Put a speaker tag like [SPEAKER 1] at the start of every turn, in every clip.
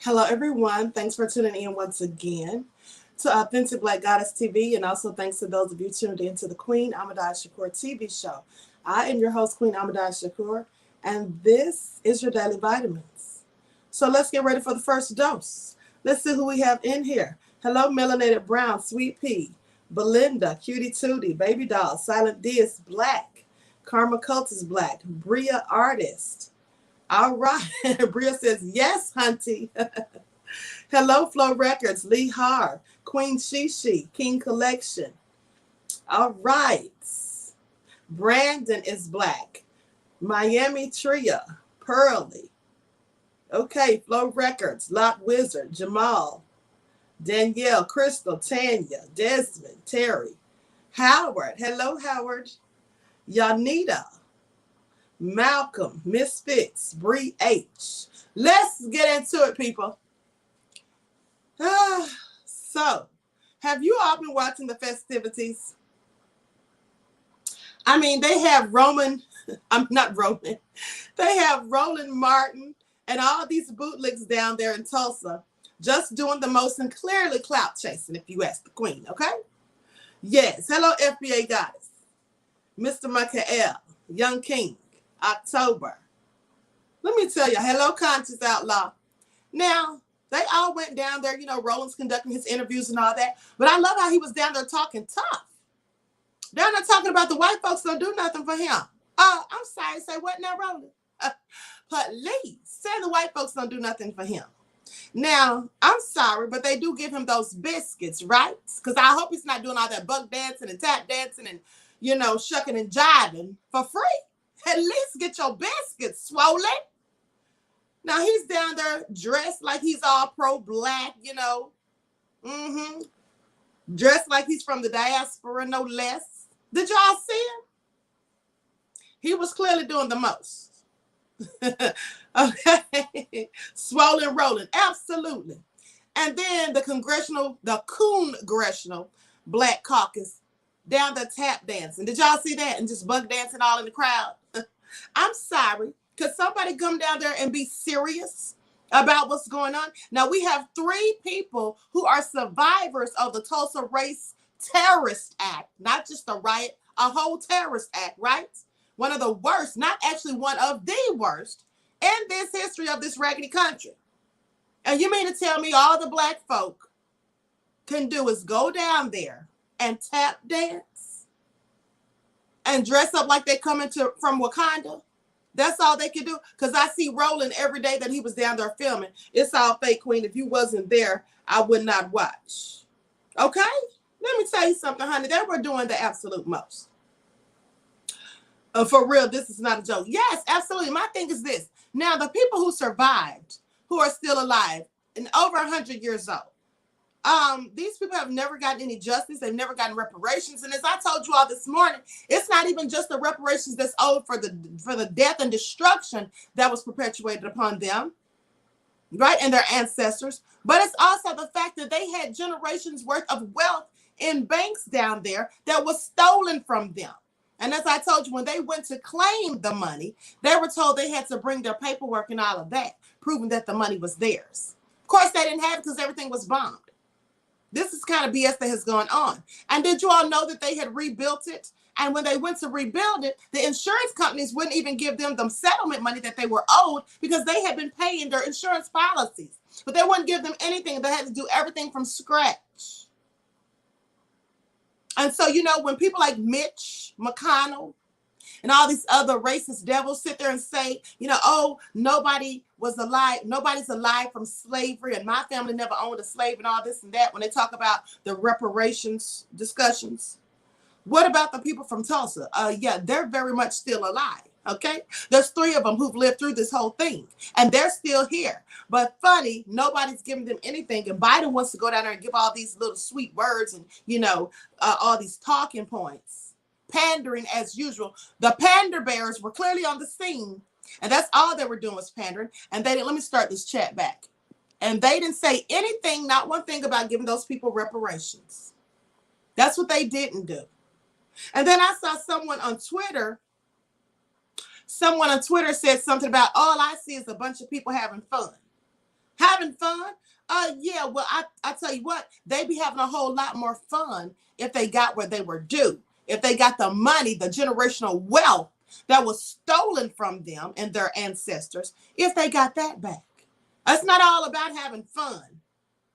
[SPEAKER 1] Hello, everyone. Thanks for tuning in once again to Authentic Black Goddess TV, and also thanks to those of you tuned in to the Queen Ahmadiyyah Shakur TV show. I am your host, Queen Ahmadiyyah Shakur, and this is your daily vitamins. So let's get ready for the first dose. Let's see who we have in here. Hello, Melanated Brown, Sweet Pea, Belinda, Cutie Tootie, Baby Doll, Silent D is Black, Karma Cult is Black, Bria Artist. All right. Bria says, yes, hunty. Hello, Flow Records, Lee Har, Queen Shishi, King Collection. All right. Brandon is Black. Miami Tria, Pearly. Okay, Flow Records, Lot Wizard, Jamal, Danielle, Crystal, Tanya, Desmond, Terry, Howard. Hello, Howard. Yanita, Malcolm, Misfits, Bree H. Let's get into it, people. So, have you all been watching the festivities? I mean, they have they have Roland Martin and all these bootlicks down there in Tulsa just doing the most and clearly clout chasing, if you ask the queen, okay? Yes. Hello, FBA Goddess. Mr. Michael, Young King. October. Let me tell you, hello, Conscious Outlaw. Now, they all went down there, Roland's conducting his interviews and all that. But I love how he was down there talking tough. Down there talking about the white folks don't do nothing for him. I'm sorry, say what now, Roland? Please, say the white folks don't do nothing for him. Now, I'm sorry, but they do give him those biscuits, right? Because I hope he's not doing all that buck dancing and tap dancing and, shucking and jiving for free. At least get your biscuits swollen. Now he's down there dressed like he's all pro-black, Dressed like he's from the diaspora, no less. Did y'all see him? He was clearly doing the most. Okay. Swollen rolling. Absolutely. And then the Congressional Black Caucus down there tap dancing. Did y'all see that? And just bug dancing all in the crowd. I'm sorry. Could somebody come down there and be serious about what's going on? Now, we have 3 people who are survivors of the Tulsa Race Terrorist Act, not just a riot, a whole terrorist act, right? One of the worst, not actually one of the worst in this history of this raggedy country. And you mean to tell me all the black folk can do is go down there and tap dance and dress up like they coming from Wakanda? That's all they can do. Because I see Roland every day that he was down there filming. It's all fake, Queen. If you wasn't there, I would not watch. Okay? Let me tell you something, honey. They were doing the absolute most. For real, this is not a joke. Yes, absolutely. My thing is this. Now, the people who survived, who are still alive and over 100 years old, these people have never gotten any justice. They've never gotten reparations. And as I told you all this morning, it's not even just the reparations that's owed for the death and destruction that was perpetuated upon them, right, and their ancestors. But it's also the fact that they had generations worth of wealth in banks down there that was stolen from them. And as I told you, when they went to claim the money, they were told they had to bring their paperwork and all of that, proving that the money was theirs. Of course, they didn't have it because everything was bombed. This is kind of BS that has gone on. And did you all know that they had rebuilt it? And when they went to rebuild it, the insurance companies wouldn't even give them the settlement money that they were owed because they had been paying their insurance policies. But they wouldn't give them anything. They had to do everything from scratch. And so, when people like Mitch McConnell and all these other racist devils sit there and say, oh, nobody was alive. Nobody's alive from slavery. And my family never owned a slave and all this and that. When they talk about the reparations discussions, what about the people from Tulsa? Yeah, they're very much still alive. Okay. There's 3 of them who've lived through this whole thing and they're still here. But funny, nobody's giving them anything. And Biden wants to go down there and give all these little sweet words and, all these talking points. Pandering as usual. The pander bears were clearly on the scene, and that's all they were doing was pandering. And they didn't. Let me start this chat back. And they didn't say anything, not one thing about giving those people reparations. That's what they didn't do. And then I saw someone on Twitter said something about all I see is a bunch of people having fun. Having fun? Yeah, well, I tell you what, they be having a whole lot more fun if they got where they were due. If they got the money, the generational wealth that was stolen from them and their ancestors, if they got that back. It's not all about having fun.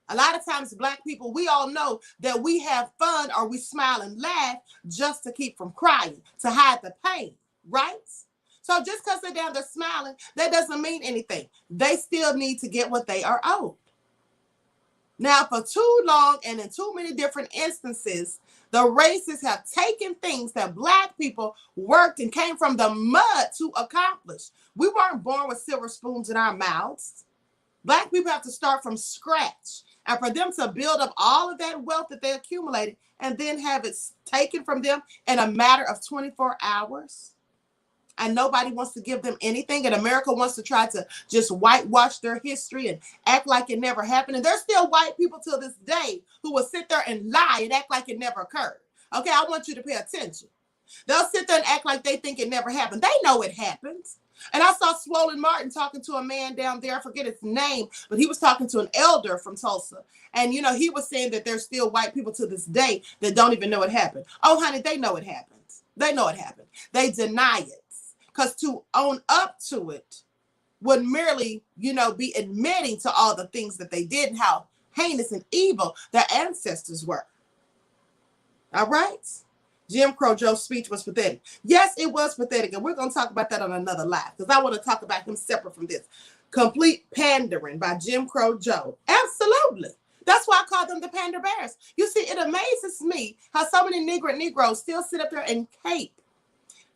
[SPEAKER 1] A lot of times, Black people, we all know that we have fun or we smile and laugh just to keep from crying, to hide the pain, right? So just because they're down there smiling, that doesn't mean anything. They still need to get what they are owed. Now, for too long and in too many different instances, the racists have taken things that Black people worked and came from the mud to accomplish. We weren't born with silver spoons in our mouths. Black people have to start from scratch. And for them to build up all of that wealth that they accumulated and then have it taken from them in a matter of 24 hours, and nobody wants to give them anything, and America wants to try to just whitewash their history and act like it never happened. And there's still white people till this day who will sit there and lie and act like it never occurred. Okay, I want you to pay attention. They'll sit there and act like they think it never happened. They know it happened. And I saw Roland Martin talking to a man down there, I forget his name, but he was talking to an elder from Tulsa. And, he was saying that there's still white people to this day that don't even know it happened. Oh, honey, they know it happened. They know it happened. They deny it. Because to own up to it would merely, be admitting to all the things that they did and how heinous and evil their ancestors were. All right? Jim Crow Joe's speech was pathetic. Yes, it was pathetic. And we're going to talk about that on another live because I want to talk about him separate from this. Complete pandering by Jim Crow Joe. Absolutely. That's why I call them the Pander Bears. You see, it amazes me how so many Negroes still sit up there and cape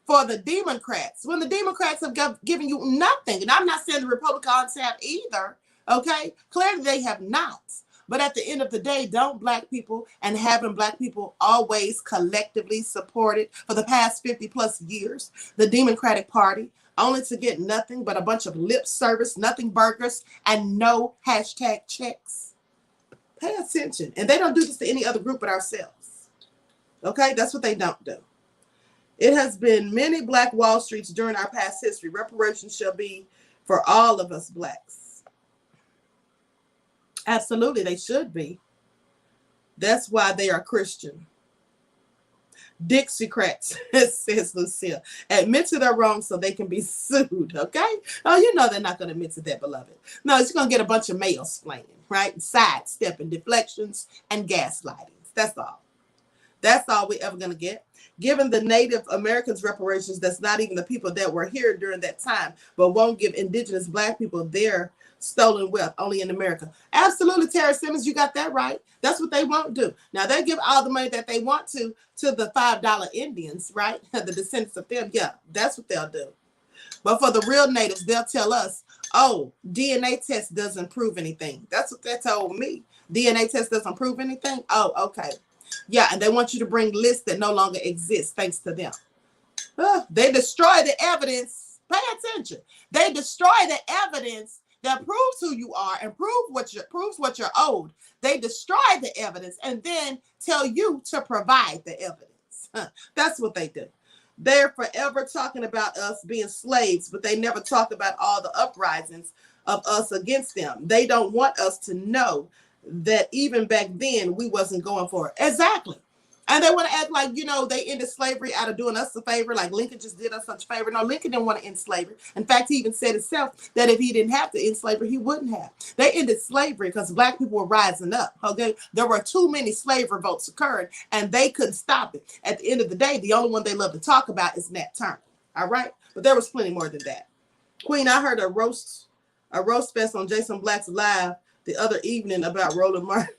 [SPEAKER 1] for the Democrats when the Democrats have given you nothing. And I'm not saying the Republicans have either, okay? Clearly they have not. But at the end of the day, don't Black people and having Black people always collectively supported for the past 50 plus years, the Democratic Party, only to get nothing but a bunch of lip service, nothing burgers, and no hashtag checks? Pay attention. And they don't do this to any other group but ourselves. Okay? That's what they don't do. It has been many Black Wall Streets during our past history. Reparations shall be for all of us Blacks. Absolutely, they should be. That's why they are Christian. Dixiecrats, says Lucille. Admit to their wrongs so they can be sued, okay? Oh, they're not going to admit to that, beloved. No, it's going to get a bunch of mail-splaining, right? And sidestepping, deflections, and gaslighting. That's all. That's all we're ever going to get. Giving the Native Americans reparations, that's not even the people that were here during that time, but won't give indigenous Black people their stolen wealth, only in America. Absolutely, Tara Simmons, you got that right. That's what they won't do. Now, they give all the money that they want to the $5 Indians, right? The descendants of them. Yeah, that's what they'll do. But for the real natives, they'll tell us, oh, DNA test doesn't prove anything. That's what they told me. DNA test doesn't prove anything? Oh, okay. Yeah, and they want you to bring lists that no longer exist, thanks to them. They destroy the evidence. Pay attention. They destroy the evidence that proves who you are and proves what you're owed. They destroy the evidence and then tell you to provide the evidence. That's what they do. They're forever talking about us being slaves, but they never talk about all the uprisings of us against them. They don't want us to know that even back then we wasn't going for it. Exactly. And they want to act like, they ended slavery out of doing us a favor, like Lincoln just did us such a favor. No, Lincoln didn't want to end slavery. In fact, he even said himself that if he didn't have to end slavery, he wouldn't have. They ended slavery because Black people were rising up. Okay, there were too many slave revolts occurring, and they couldn't stop it. At the end of the day, the only one they love to talk about is Nat Turner. All right, but there was plenty more than that. Queen, I heard a roast fest on Jason Black's live the other evening about Roland Martin.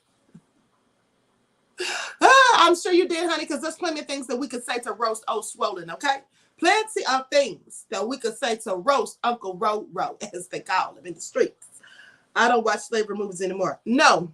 [SPEAKER 1] I'm sure you did, honey, because there's plenty of things that we could say to roast old Swollen, okay? Plenty of things that we could say to roast Uncle Ro, as they call him in the streets. I don't watch slavery movies anymore. No,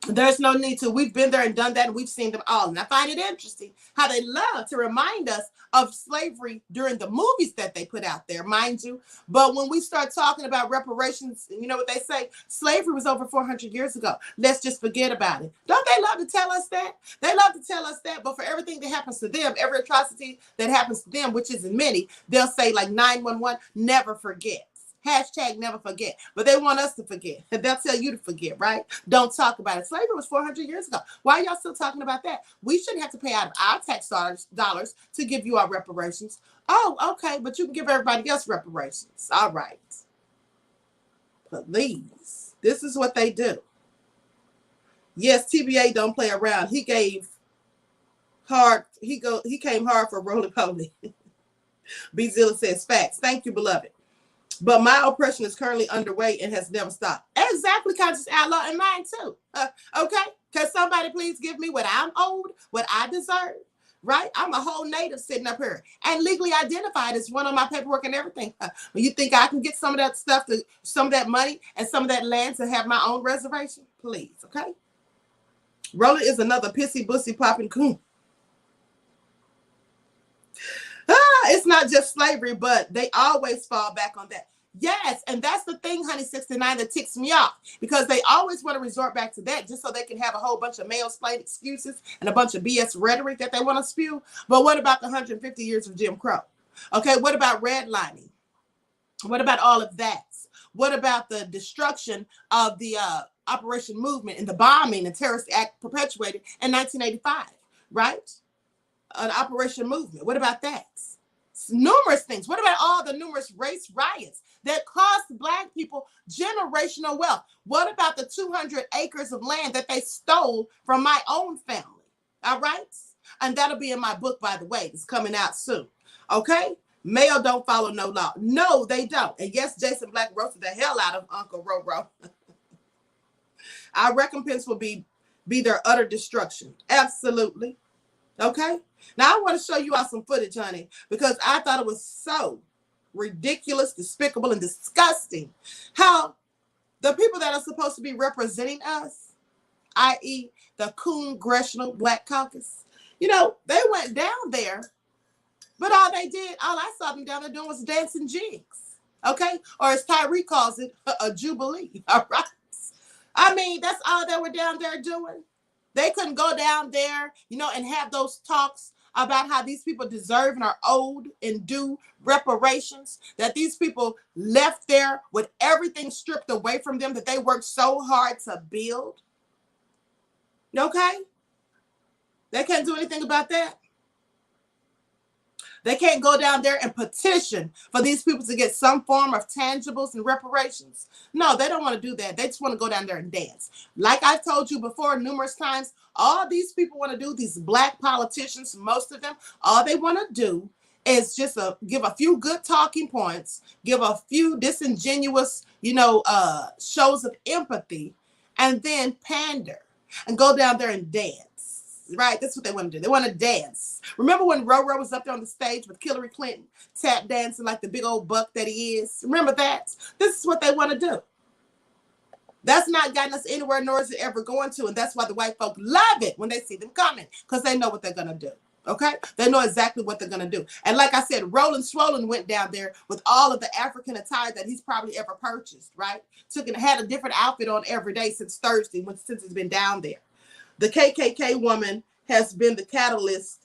[SPEAKER 1] there's no need to. We've been there and done that, and we've seen them all. And I find it interesting how they love to remind us of slavery during the movies that they put out there, mind you. But when we start talking about reparations, you know what they say? Slavery was over 400 years ago. Let's just forget about it. Don't they love to tell us that? They love to tell us that, but for everything that happens to them, every atrocity that happens to them, which isn't many, they'll say like 911, never forgets. Hashtag never forget. But they want us to forget. They'll tell you to forget, right? Don't talk about it. Slavery was 400 years ago. Why are y'all still talking about that? We shouldn't have to pay out of our tax dollars to give you our reparations. Oh, okay, but you can give everybody else reparations. All right. Please. This is what they do. Yes, TBA don't play around. He came hard for Roland Martin. B. Zilla says facts. Thank you, beloved. But my oppression is currently underway and has never stopped. Exactly, conscious outlaw, and mine too. Okay? Can somebody please give me what I'm owed, what I deserve? Right? I'm a whole native sitting up here and legally identified as one on my paperwork and everything. You think I can get some of that stuff, some of that money and some of that land to have my own reservation? Please, okay? Roland is another pissy, bussy, popping coon. It's not just slavery, but they always fall back on that. Yes, and that's the thing, honey, 69, that ticks me off, because they always want to resort back to that just so they can have a whole bunch of male-splained excuses and a bunch of BS rhetoric that they want to spew. But what about the 150 years of Jim Crow? Okay, what about redlining? What about all of that? What about the destruction of the Operation Movement and the bombing and terrorist act perpetuated in 1985, right? An Operation Movement. What about that? Numerous things. What about all the numerous race riots that cost Black people generational wealth? What about the 200 acres of land that they stole from my own family? All right? And that'll be in my book, by the way. It's coming out soon. Okay? Male don't follow no law. No, they don't. And yes, Jason Black roasted the hell out of Uncle Roro. Our recompense will be their utter destruction. Absolutely. Okay? Now, I want to show you all some footage, honey, because I thought it was so ridiculous, despicable, and disgusting how the people that are supposed to be representing us, i.e. the Congressional Black Caucus, you know, they went down there, but all I saw them down there doing was dancing jigs, okay? Or as Tyree calls it, a jubilee, all right? I mean, that's all they were down there doing. They couldn't go down there, you know, and have those talks about how these people deserve and are owed and due reparations, that these people left there with everything stripped away from them that they worked so hard to build. Okay? They can't do anything about that. They can't go down there and petition for these people to get some form of tangibles and reparations. No, they don't want to do that. They just want to go down there and dance. Like I've told you before numerous times, all these people want to do, these Black politicians, most of them, all they want to do is just give a few good talking points, give a few disingenuous, you know, shows of empathy, and then pander and go down there and dance. Right? That's what they want to do. They want to dance. Remember when Roro was up there on the stage with Hillary Clinton, tap dancing like the big old buck that he is? Remember that? This is what they want to do. That's not gotten us anywhere, nor is it ever going to. And that's why the white folk love it when they see them coming, because they know what they're going to do. Okay? They know exactly what they're going to do. And like I said, Roland Swollen went down there with all of the African attire that he's probably ever purchased, right? Had a different outfit on every day since Thursday, since he's been down there. The KKK woman has been the catalyst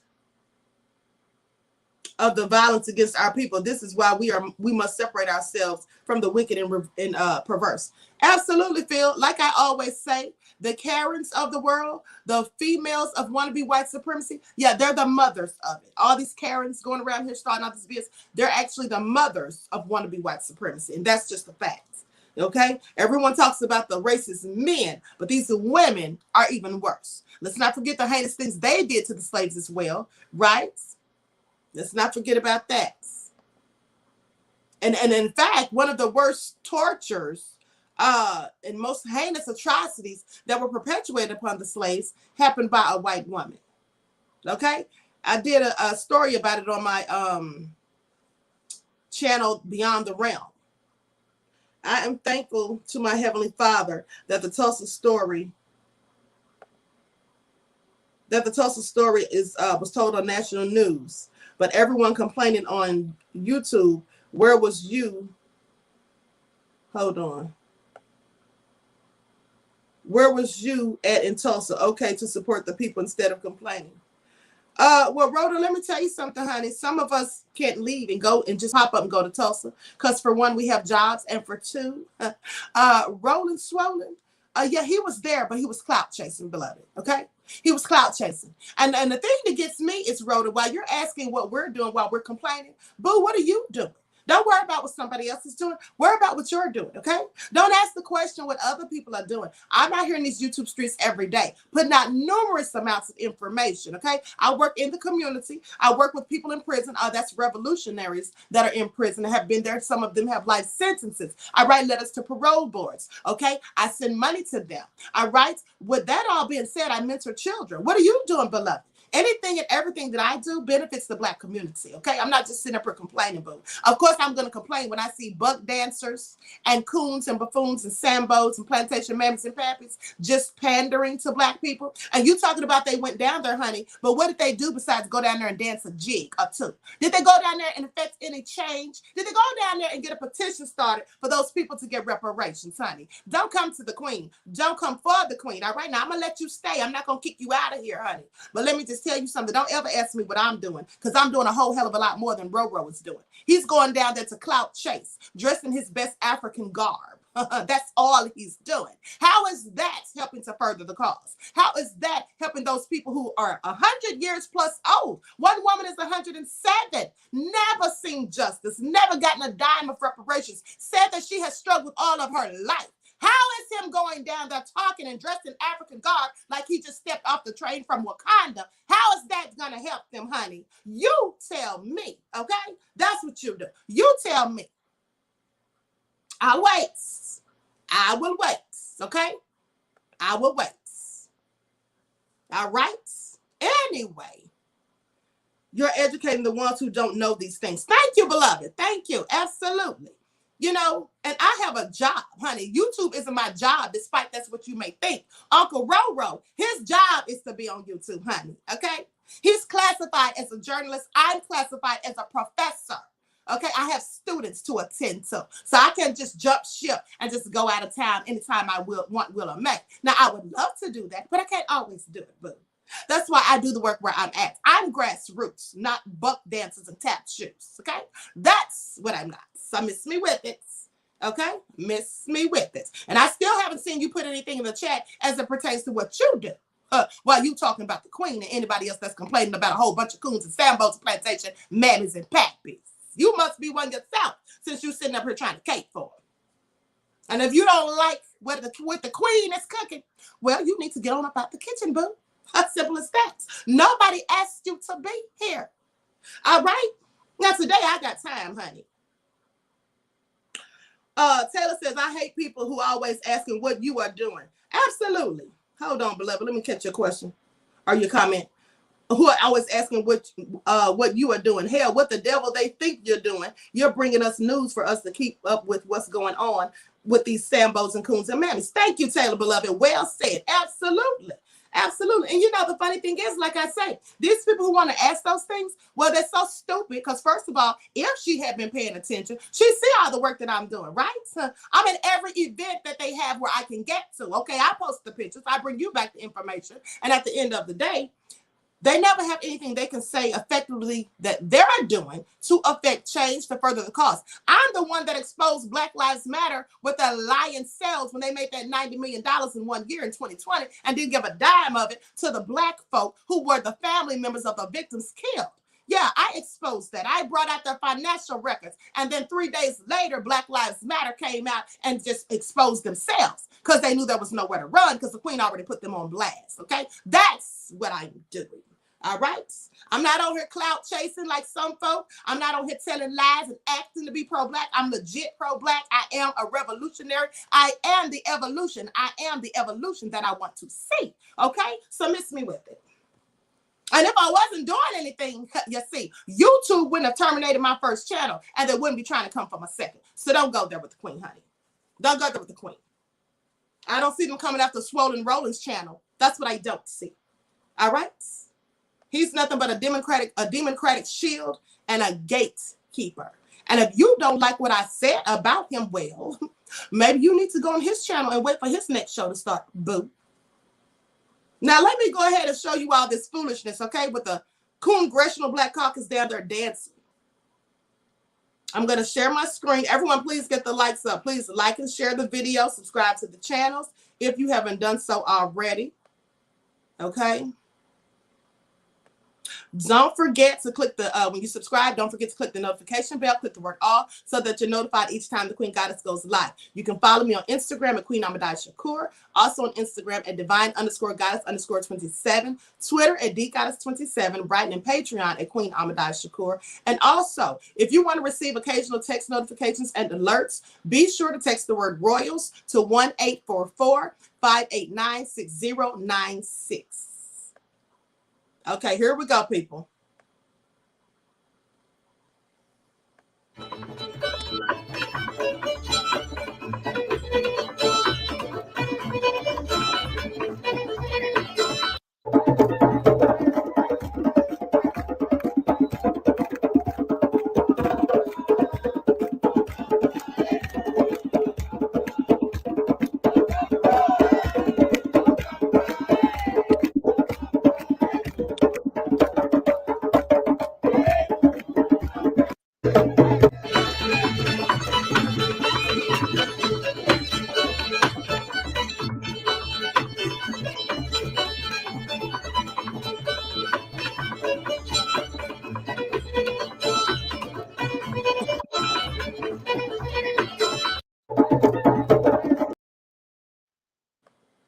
[SPEAKER 1] of the violence against our people. This is why we must separate ourselves from the wicked and perverse. Absolutely, Phil. Like I always say, the Karens of the world, the females of wannabe white supremacy, yeah, they're the mothers of it. All these Karens going around here starting out this business, they're actually the mothers of wannabe white supremacy, and that's just a fact. Okay, everyone talks about the racist men, but these women are even worse. Let's not forget the heinous things they did to the slaves as well, right? Let's not forget about that. And in fact, one of the worst tortures and most heinous atrocities that were perpetuated upon the slaves happened by a white woman. Okay, I did a story about it on my channel Beyond the Realm. I am thankful to my Heavenly Father that the Tulsa story was told on national news, but everyone complaining on YouTube, where was you? Hold on. Where was you at in Tulsa? Okay, to support the people instead of complaining. Well, Rhoda, let me tell you something, honey. Some of us can't leave and go and just pop up and go to Tulsa. Because for one, we have jobs. And for two, Roland Swollen, yeah, he was there, but he was clout chasing, beloved. Okay? He was clout chasing. And the thing that gets me is, Rhoda, while you're asking what we're doing while we're complaining, boo, what are you doing? Don't worry about what somebody else is doing. Worry about what you're doing, okay? Don't ask the question what other people are doing. I'm out here in these YouTube streets every day, putting out numerous amounts of information, okay? I work in the community. I work with people in prison. That's revolutionaries that are in prison and have been there. Some of them have life sentences. I write letters to parole boards, okay? I send money to them, all right? With that all being said, I mentor children. What are you doing, beloved? Anything and everything that I do benefits the Black community, okay? I'm not just sitting up here complaining, boo. Of course, I'm going to complain when I see buck dancers and coons and buffoons and sambos and plantation mammies and pappies just pandering to Black people. And you talking about they went down there, honey, but what did they do besides go down there and dance a jig or two? Did they go down there and affect any change? Did they go down there and get a petition started for those people to get reparations, honey? Don't come to the queen. Don't come for the queen, all right? Now, I'm going to let you stay. I'm not going to kick you out of here, honey. But let me just tell you something. Don't ever ask me what I'm doing, because I'm doing a whole hell of a lot more than Roro is doing. He's going down there to clout chase, dressed in his best African garb. That's all he's doing. How is that helping to further the cause? How is that helping those people who are 100 years plus old? One woman is 107, never seen justice, never gotten a dime of reparations, said that she has struggled all of her life. How is him going down there talking and dressed in African garb like he just stepped off the train from Wakanda? How is that going to help them, honey? You tell me, okay? That's what you do. You tell me. I'll wait. I will wait, okay? I will wait. All right? Anyway, you're educating the ones who don't know these things. Thank you, beloved. Thank you. Absolutely. You know, and I have a job, honey. YouTube isn't my job, despite that's what you may think. Uncle Roro, his job is to be on YouTube, honey, okay? He's classified as a journalist. I'm classified as a professor, okay? I have students to attend to. So I can't just jump ship and just go out of town anytime I will or may. Now, I would love to do that, but I can't always do it, boo. That's why I do the work where I'm at. I'm grassroots, not buck dancers and tap shoes, okay? That's what I'm not. So miss me with it, okay? Miss me with it. And I still haven't seen you put anything in the chat as it pertains to what you do. While you talking about the queen and anybody else that's complaining about a whole bunch of coons and sambos and plantation mammies and pappies. You must be one yourself since you're sitting up here trying to cape for it. And if you don't like what the queen is cooking, well, you need to get on up out the kitchen, boo. As simple as that. Nobody asked you to be here. All right? Now, today I got time, honey. Taylor says, I hate people who always asking what you are doing. Absolutely. Hold on, beloved. Let me catch your question or your comment. Who are always asking what you are doing. Hell, what the devil they think you're doing. You're bringing us news for us to keep up with what's going on with these sambos and coons and mammies. Thank you, Taylor, beloved. Well said. Absolutely. Absolutely. And you know, the funny thing is, like I say, these people who want to ask those things, well, they're so stupid because, first of all, if she had been paying attention, she'd see all the work that I'm doing, right? I'm in every event that they have where I can get to. Okay, I post the pictures. I bring you back the information. And at the end of the day, they never have anything they can say effectively that they're doing to affect change to further the cause. I'm the one that exposed Black Lives Matter with the lying sales when they made that $90 million in 1 year in 2020 and didn't give a dime of it to the Black folk who were the family members of the victims killed. Yeah, I exposed that. I brought out their financial records. And then 3 days later, Black Lives Matter came out and just exposed themselves because they knew there was nowhere to run because the queen already put them on blast. Okay, that's what I'm doing. All right. I'm not on here clout chasing like some folk. I'm not on here telling lies and acting to be pro-Black. I'm legit pro-Black. I am a revolutionary. I am the evolution. I am the evolution that I want to see. Okay. So miss me with it. And if I wasn't doing anything, you see, YouTube wouldn't have terminated my first channel and they wouldn't be trying to come for my second. So don't go there with the queen, honey. Don't go there with the queen. I don't see them coming after Swollen Roland's channel. That's what I don't see. All right. He's nothing but a democratic shield and a gatekeeper. And if you don't like what I said about him, well, maybe you need to go on his channel and wait for his next show to start. Boo. Now, let me go ahead and show you all this foolishness, okay, with the Congressional Black Caucus down there dancing. I'm going to share my screen. Everyone, please get the likes up. Please like and share the video. Subscribe to the channels if you haven't done so already. Okay. Don't forget to click the, when you subscribe, don't forget to click the notification bell, click the word all, so that you're notified each time the Queen Goddess goes live. You can follow me on Instagram at Queen Ahmadiyyah, also on Instagram at divine_goddess_27, Twitter at dgoddess27, Brighton and Patreon at Queen Ahmadiyyah. And also, if you want to receive occasional text notifications and alerts, be sure to text the word royals to 1-844-589-6096. Okay, here we go, people.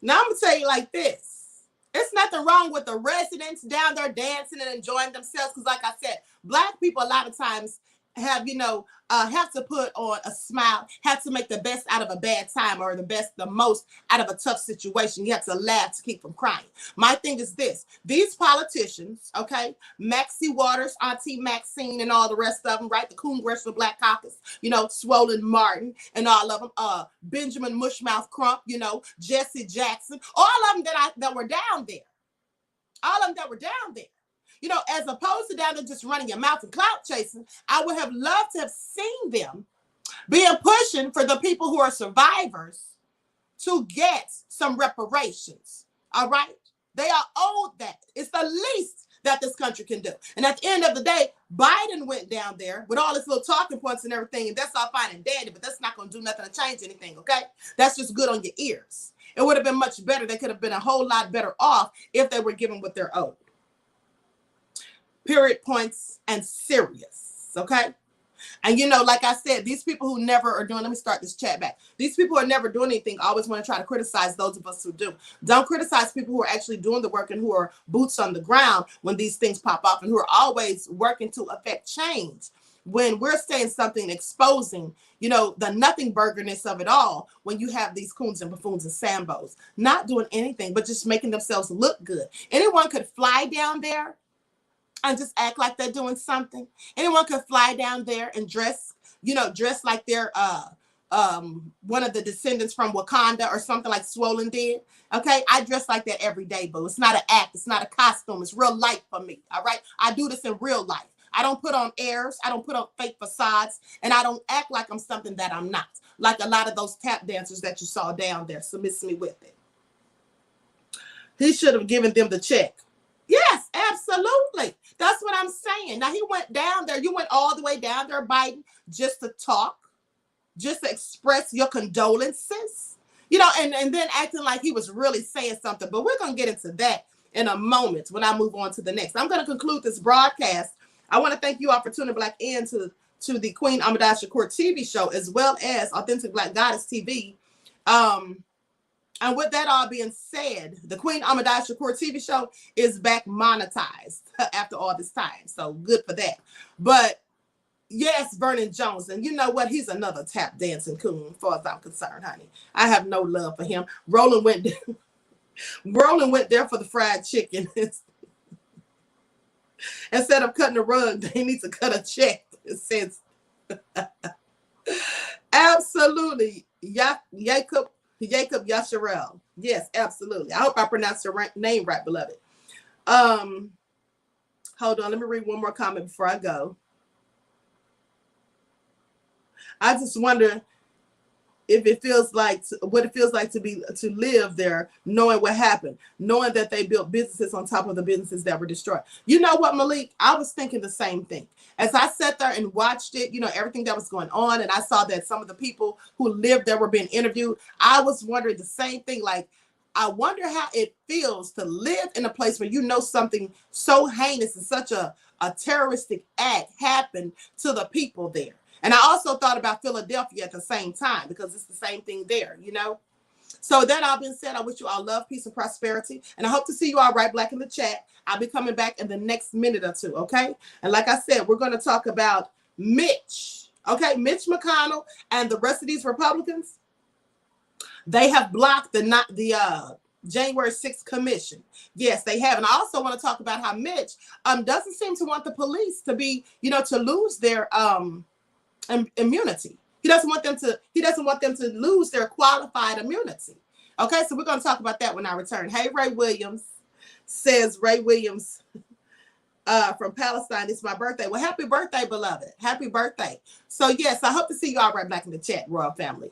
[SPEAKER 1] Now I'm going to tell you like this. It's nothing wrong with the residents down there dancing and enjoying themselves. Because like I said, Black people a lot of times have, have to put on a smile, have to make the best out of a bad time, or the most out of a tough situation. You have to laugh to keep from crying. My thing is this. These politicians, okay, Maxie Waters, Auntie Maxine, and all the rest of them, right? The Congressional Black Caucus, Roland Martin, and all of them, Benjamin Mushmouth Crump, Jesse Jackson, all of them that were down there. All of them that were down there. As opposed to down there just running your mouth and clout chasing, I would have loved to have seen them being pushing for the people who are survivors to get some reparations. All right? They are owed that. It's the least that this country can do. And at the end of the day, Biden went down there with all his little talking points and everything, and that's all fine and dandy, but that's not going to do nothing to change anything, okay? That's just good on your ears. It would have been much better. They could have been a whole lot better off if they were given what they're owed. Period, points, and serious, okay? And like I said, these people who never are doing, let me start this chat back. These people who are never doing anything always want to try to criticize those of us who do. Don't criticize people who are actually doing the work and who are boots on the ground when these things pop off, and who are always working to affect change. When we're saying something, exposing, the nothing burgerness of it all, when you have these coons and buffoons and sambos not doing anything but just making themselves look good. Anyone could fly down there and just act like they're doing something. Anyone could fly down there and dress like they're one of the descendants from Wakanda or something like Swollen did. Okay, I dress like that every day, boo. It's not an act. It's not a costume. It's real life for me. All right, I do this in real life. I don't put on airs. I don't put on fake facades, and I don't act like I'm something that I'm not. Like a lot of those tap dancers that you saw down there. So miss me with it. He should have given them the check. Yes, absolutely. That's what I'm saying. Now, he went down there. You went all the way down there, Biden, just to talk, just to express your condolences, and then acting like he was really saying something. But we're going to get into that in a moment when I move on to the next. I'm going to conclude this broadcast. I want to thank you all for tuning back in to the Queen Ahmadiyyah TV show, as well as Authentic Black Goddess TV. And with that all being said, the Queen Ahmadiyyah TV show is back monetized after all this time. So good for that. But yes, Vernon Jones. And you know what? He's another tap dancing coon, as far as I'm concerned, honey. I have no love for him. Roland went there for the fried chicken. Instead of cutting a rug, they need to cut a check. It says, absolutely. Jacob Yasharel. Yes, absolutely. I hope I pronounced your name right, beloved. Hold on. Let me read one more comment before I go. I just wonder, if it feels like what it feels like to live there, knowing what happened, knowing that they built businesses on top of the businesses that were destroyed. You know what, Malik? I was thinking the same thing as I sat there and watched it. You know, everything that was going on, and I saw that some of the people who lived there were being interviewed. I was wondering the same thing. Like, I wonder how it feels to live in a place where you know something so heinous and such a terroristic act happened to the people there. And I also thought about Philadelphia at the same time, because it's the same thing there, you know? So that all being said, I wish you all love, peace, and prosperity. And I hope to see you all right back in the chat. I'll be coming back in the next minute or two, okay? And like I said, we're going to talk about Mitch, okay? Mitch McConnell and the rest of these Republicans. They have blocked the January 6th commission. Yes, they have. And I also want to talk about how Mitch doesn't seem to want the police to be, you know, to lose their immunity. He doesn't want them to lose their qualified immunity. Okay, so we're going to talk about that when I return. Hey, Ray Williams, says Ray Williams from Palestine. It's my birthday. Well, happy birthday, beloved. Happy birthday. So yes, I hope to see you all right back in the chat, Royal Family.